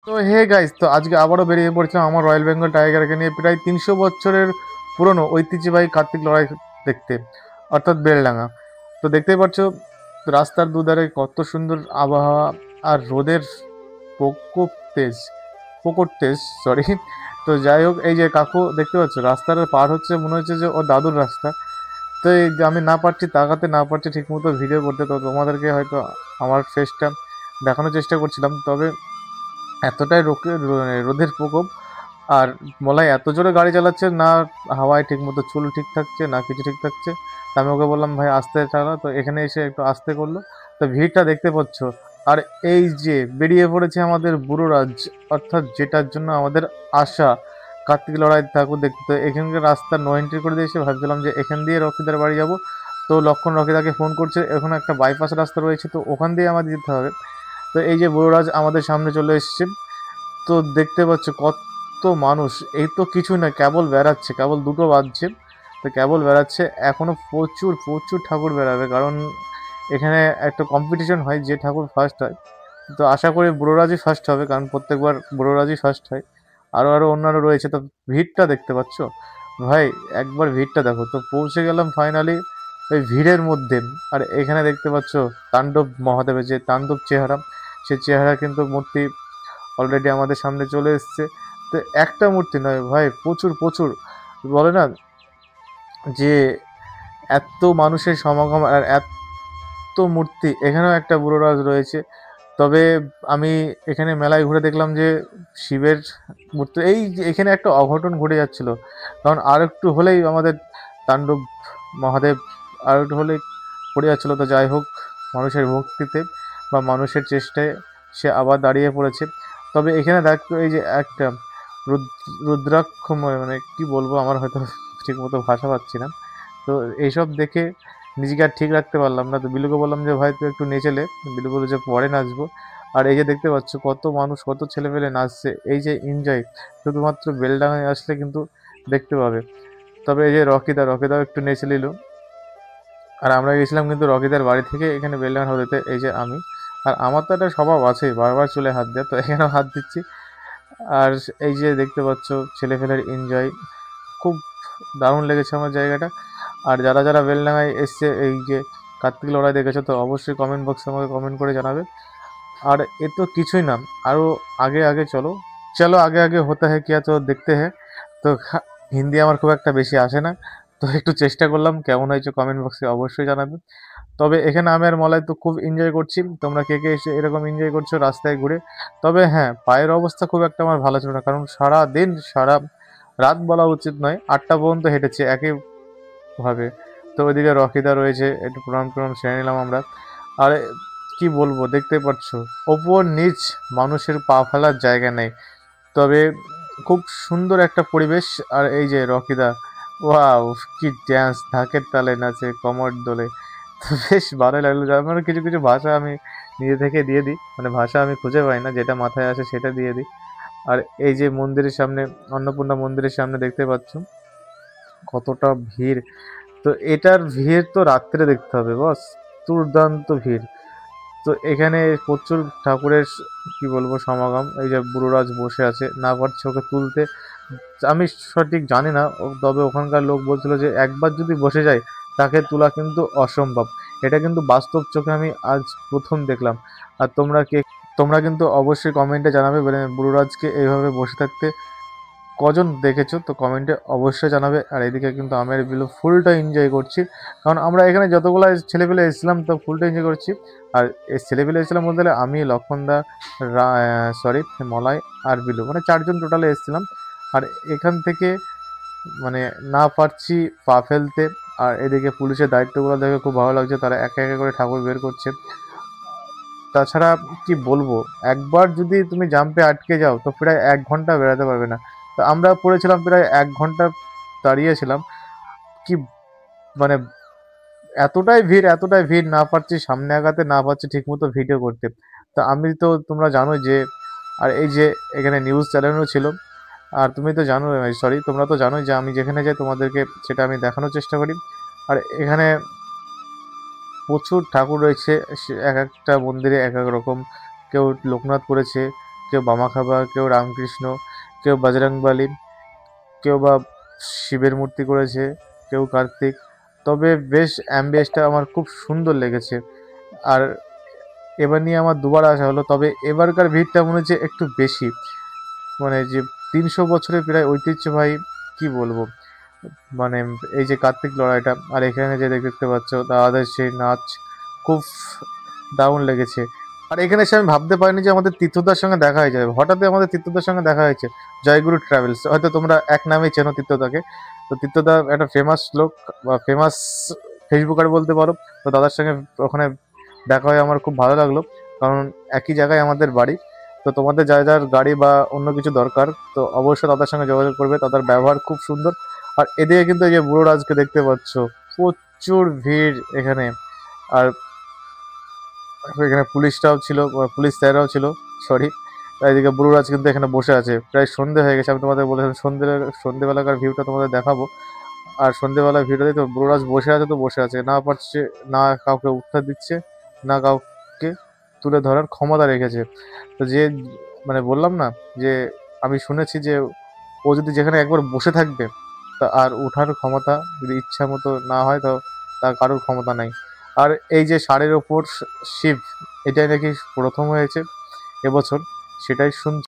তো hey guys, তো আজকে আবারও বেরিয়ে পড়ছিলাম আমার রয়্যাল বেঙ্গল টাইগারকে নিয়ে প্রায় 300 বছরের পুরনো ঐতিহ্যবাহী কার্তিক লড়াই দেখতে, অর্থাৎ বেলডাঙা। তো দেখতেই পাচ্ছ রাস্তার দুধারে কত সুন্দর আবহাওয়া, আর রোদের প্রকোপ তেজ, প্রকট তেজ, সরি। তো যাই হোক, এই যে কাকু দেখতে পাচ্ছ রাস্তাটা পার হচ্ছে, মনে হচ্ছে যে ও দাদুর রাস্তা। তো এই যে আমি না পারছি তাকাতে, না পারছি ঠিক মতো ভিডিও করতে, তো তোমাদেরকে হয়তো আমার ফেসটা দেখানোর চেষ্টা করছিলাম। তবে এতটাই রোদের প্রকোপ, আর মলাই এত জোরে গাড়ি চালাচ্ছে না, হাওয়ায় ঠিক মতো চুল ঠিক থাকছে না, কিছু ঠিক থাকছে। তা আমি ওকে বললাম ভাই আস্তে চালা, তো এখানে এসে একটু আস্তে করলো। তো ভিড়টা দেখতে পাচ্ছ। আর এই যে বেরিয়ে পড়েছে আমাদের বুড়োরাজ, অর্থাৎ যেটার জন্য আমাদের আশা কার্তিক লড়াই ঠাকুর দেখতে। তো এখানকার রাস্তা নো এন্ট্রি করে দিয়েছে, ভাবছিলাম যে এখান দিয়ে রকিদার বাড়ি যাব। তো লক্ষণ রকিদাকে ফোন করছে, এখন একটা বাইপাস রাস্তা রয়েছে, তো ওখান দিয়ে আমাদের যেতে হবে। তো এই যে বুড়োরাজ আমাদের সামনে চলে এসছে। তো দেখতে পাচ্ছ কত মানুষ, এই তো কিছুই না, কেবল বেড়াচ্ছে, কেবল দুটো বাজছে, তো কেবল বেড়াচ্ছে। এখনো প্রচুর প্রচুর ঠাকুর বেড়াবে, কারণ এখানে একটা কম্পিটিশন হয়, যে ঠাকুর ফার্স্ট হয়। তো আশা করি বুড়োরাজই ফার্স্ট হবে, কারণ প্রত্যেকবার বুড়োরাজই ফার্স্ট হয়। আরও আরও অন্যান্য রয়েছে। তো ভিড়টা দেখতে পাচ্ছ ভাই, একবার ভিড়টা দেখো। তো পৌঁছে গেলাম ফাইনালি ওই ভিড়ের মধ্যে। আর এখানে দেখতে পাচ্ছ তাণ্ডব মহাদেবের যে তাণ্ডব চেহারা, সেই চেহারা কিন্তু মূর্তি অলরেডি আমাদের সামনে চলে এসছে। তো একটা মূর্তি নয় ভাই, প্রচুর প্রচুর, বলে না যে এত মানুষের সমাগম আর এত মূর্তি, এখানেও একটা বুড়োরাজ রয়েছে। তবে আমি এখানে মেলায় ঘুরে দেখলাম যে শিবের মূর্তি, এই যে এখানে একটা অঘটন ঘটে যাচ্ছিল। কারণ আর একটু হলেই আমাদের তাণ্ডব মহাদেব আর একটু হলেই পড়ে যাচ্ছিলো। তো যাই হোক, মানুষের ভক্তিতে বা মানুষের চেষ্টায় সে আবার দাঁড়িয়ে পড়েছে। তবে এখানে দেখো এই যে একটা রুদ্রাক্ষময়, মানে কি বলবো, আমার হয়তো ঠিক মতো ভাষা পাচ্ছি না। তো এইসব দেখে নিজেকে আর ঠিক রাখতে পারলাম না। তো বিলুকে বললাম যে ভাই তুই একটু নেচেলে। বিলু বললো যে পরে নাচবো। আর এই যে দেখতে পাচ্ছ কত মানুষ, কত ছেলেপেলে নাচছে, এই যে এনজয় শুধুমাত্র বেলডাঙায় আসলে কিন্তু দেখতে পাবে। তবে এই যে রকিদাও একটু নেচে নিল। আর আমরা গেছিলাম কিন্তু রকিদার বাড়ি থেকে এখানে বেলডাঙা হতে, এই যে আমি। আর আমার তো একটা স্বভাব আছেই বারবার চুলে হাত দেওয়া, তো এখানেও হাত দিচ্ছি। আর এই যে দেখতে পাচ্ছ ছেলেপেলের এনজয়, খুব দারুণ লেগেছে আমার জায়গাটা। আর যারা যারা বেলডাঙায় এসছে এই যে কার্তিক লড়াই দেখেছো, তো অবশ্যই কমেন্ট বক্সে আমাকে কমেন্ট করে জানাবে। আর এ তো কিছুই না, আরও আগে আগে চলো, চলো আগে আগে হতা হ্যায় কিয়া তো দেখতে হ্যায়। তো হিন্দি আমার খুব একটা বেশি আসে না, তো একটু চেষ্টা করলাম, কেমন হয়েছে কমেন্ট বক্সে অবশ্যই জানাবে। তবে এখানে আমি আর মলয় তো খুব এনজয় করছি। তোমরা কে কে এসে এরকম এনজয় করছো রাস্তায় ঘুরে? তবে হ্যাঁ, পায়ের অবস্থা খুব একটা আমার ভালো ছিল না, কারণ সারা দিন, সারা রাত বলা উচিত নয়, 8টা পর্যন্ত হেঁটেছি একইভাবে। তো ওইদিকে রকিদা রয়েছে, একটু প্রণাম প্রণাম সেরে নিলাম আমরা। আর কি বলবো, দেখতে পাচ্ছ ওপর নিচ মানুষের পা ফেলার জায়গা নেই। তবে খুব সুন্দর একটা পরিবেশ। আর এই যে রকিদা, ওয়াও, কি ড্যান্স, ঢাকের তালে নাচে, কমর দোলে। তো বেশ ভালোই লাগলো। যার মানে কিছু কিছু ভাষা আমি নিজে থেকে দিয়ে দিই, মানে ভাষা আমি খুঁজে পাই না, যেটা মাথায় আসে সেটা দিয়ে দিই। আর এই যে মন্দিরের সামনে, অন্নপূর্ণা মন্দিরের সামনে দেখতে পাচ্ছ কতটা ভিড়। তো এটার ভিড় তো রাত্রে দেখতে হবে বস, দুর্দান্ত ভিড়। তো এখানে প্রচুর ঠাকুরের কি বলবো সমাগম। এই যে বুড়োরাজ বসে আছে, না পারছে ওকে তুলতে। আমি সঠিক জানি না, তবে ওখানকার লোক বলছিল যে একবার যদি বসে যায় তাকে তোলা কিন্তু অসম্ভব। এটা কিন্তু বাস্তব চোখে আমি আজ প্রথম দেখলাম। আর তোমরা কিন্তু অবশ্যই কমেন্টে জানাবে, মানে বুড়োরাজকে এইভাবে বসে থাকতে কজন দেখেছো, তো কমেন্টে অবশ্যই জানাবে। আর এদিকে কিন্তু আমি আর বিলু ফুলটা এনজয় করছি, কারণ আমরা এখানে যতগুলো ছেলেপেলে এসেছিলাম তো ফুলটা এনজয় করছি। আর এই ছেলেপেলে এসেছিলাম বলতে গেলে আমি, লক্ষণদা, সরি, মলয় আর বিলু, মানে 4জন টোটালে এসেছিলাম। আর এখান থেকে মানে না পারছি পা ফেলতে। আর এদিকে পুলিশের দায়িত্বগুলো দেখে খুব ভালো লাগছে, তারা একে একে করে ঠাকুর বের করছে। তাছাড়া কি বলবো, একবার যদি তুমি জাম্পে আটকে যাও তো প্রায় 1 ঘন্টা বেরাতে পারবে না। তো আমরা পড়েছিলাম প্রায় 1 ঘন্টা দাঁড়িয়েছিলাম। কি মানে এতটাই ভিড়, না পারছি সামনে আগাতে, না পারছি ঠিক মতো ভিডিও করতে। তো আমি তো, তোমরা জানোই যে, আর এই যে এখানে নিউজ চ্যানেলও ছিল। আর তুমি তো জানো, সরি, তোমরা তো জানোই যে আমি যেখানে যাই তোমাদেরকে সেটা আমি দেখানোর চেষ্টা করি। আর এখানে প্রচুর ঠাকুর রয়েছে, এক একটা মন্দিরে এক এক রকম। কেউ লোকনাথ করেছে, কেউ বামাখাবা, কেউ রামকৃষ্ণ, কেউ বজরংবলী, কেউ বা শিবের মূর্তি করেছে, কেউ কার্তিক। তবে বেশ অ্যাম্বিয়েন্সটা আমার খুব সুন্দর লেগেছে। আর এবার নিয়ে আমার দুবার আসা হলো, তবে এবারকার ভিড়টা মনে হচ্ছে একটু বেশি। মানে যে 300 বছরের প্রায় ঐতিহ্যবাহী, কি বলবো, মানে এই যে কার্তিক লড়াইটা, আর এখানে যে দেখতে পাচ্ছ দাদাদের সেই নাচ, খুব দারুণ লেগেছে। আর এখানে এসে আমি ভাবতে পারিনি যে আমাদের তীর্থদার সঙ্গে দেখা হয়ে যাবে, হঠাৎই আমাদের তীর্থদার সঙ্গে দেখা হয়েছে। জয়গুরু ট্রাভেলস, হয়তো তোমরা এক নামেই চেনো তীর্থদাকে। তো তীর্থদা একটা ফেমাস লোক বা ফেমাস ফেসবুকার বলতে পারো। তো দাদার সঙ্গে ওখানে দেখা হয়ে আমার খুব ভালো লাগলো, কারণ একই জায়গায় আমাদের বাড়ি। তো তোমাদের যার যার গাড়ি বা অন্য কিছু দরকার, তো অবশ্যই তাদের সঙ্গে যোগাযোগ করবে, তাদের ব্যবহার খুব সুন্দর। আর এদিকে কিন্তু এই যে বুড়ো রাজকে দেখতে পাচ্ছ, প্রচুর ভিড় এখানে। আর এখানে পুলিশটাও ছিল, পুলিশ স্যাররাও ছিল, সরি। এদিকে বুড়ো রাজ কিন্তু এখানে বসে আছে, প্রায় সন্ধে হয়ে গেছে। আমি তোমাদের বলেছিলাম সন্ধেবেলাকার ভিউটা তোমাদের দেখাবো। আর সন্ধেবেলার ভিউটাতে তো বুড়ো রাজ বসে আছে, তো বসে আছে, না পারছে, না কাউকে উত্তর দিচ্ছে, না কাউকে তুলে ধরার ক্ষমতা রেখেছে। তো যে, মানে বললাম না যে আমি শুনেছি যে ও যদি যেখানে একবার বসে থাকবে, তা আর ওঠার ক্ষমতা যদি ইচ্ছা মতো না হয়, তো তার কারোর ক্ষমতা নাই। আর এই যে ষাঁড়ের ওপর শিব, এটাই নাকি প্রথম হয়েছে এবছর, সেটাই শুনছি।